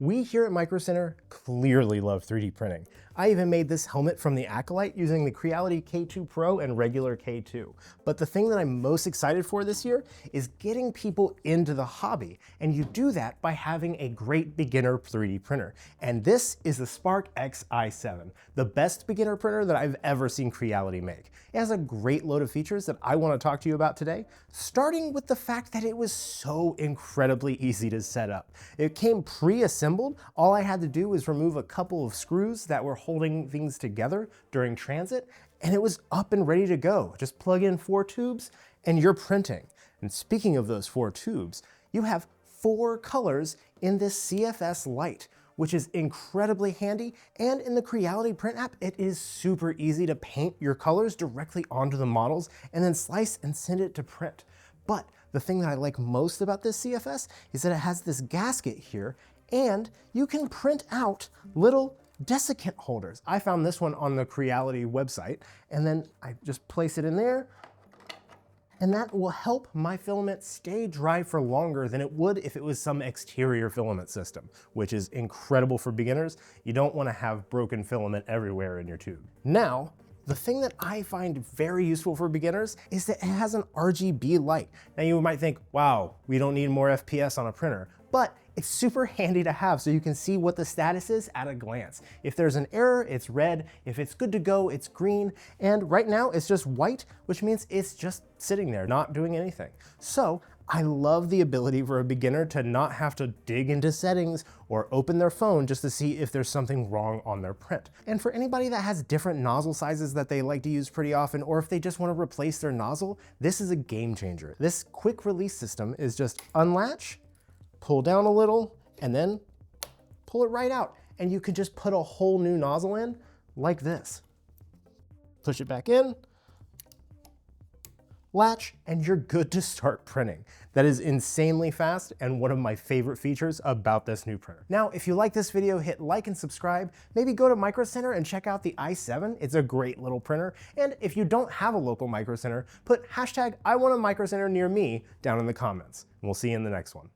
We here at Microcenter clearly love 3D printing. I even made this helmet from the Acolyte using the Creality K2 Pro and regular K2. But the thing that I'm most excited for this year is getting people into the hobby. And you do that by having a great beginner 3D printer. And this is the SparkX i7, the best beginner printer that I've ever seen Creality make. It has a great load of features that I want to talk to you about today, starting with the fact that it was so incredibly easy to set up. It came pre-assembled. All I had to do was remove a couple of screws that were holding things together during transit, and it was up and ready to go. Just plug in 4 tubes and you're printing. And speaking of those 4 tubes, you have 4 colors in this CFS Lite, which is incredibly handy. And in the Creality print app, it is super easy to paint your colors directly onto the models and then slice and send it to print. But the thing that I like most about this CFS is that it has this gasket here, and you can print out little desiccant holders. I found this one on the Creality website, and then I just place it in there, and that will help my filament stay dry for longer than it would if it was some exterior filament system, which is incredible for beginners. You don't want to have broken filament everywhere in your tube. Now, the thing that I find very useful for beginners is that it has an RGB light. Now you might think, wow, we don't need more FPS on a printer, but it's super handy to have so you can see what the status is at a glance. If there's an error, it's red. If it's good to go, it's green. And right now it's just white, which means it's just sitting there, not doing anything. So I love the ability for a beginner to not have to dig into settings or open their phone just to see if there's something wrong on their print. And for anybody that has different nozzle sizes that they like to use pretty often, or if they just want to replace their nozzle, this is a game changer. This quick release system is just unlatch, pull down a little, and then pull it right out. And you can just put a whole new nozzle in like this. Push it back in, latch, and you're good to start printing. That is insanely fast and one of my favorite features about this new printer. Now, if you like this video, hit like and subscribe. Maybe go to Microcenter and check out the i7. It's a great little printer. And if you don't have a local Microcenter, put hashtag I want a Microcenter near me down in the comments. And we'll see you in the next one.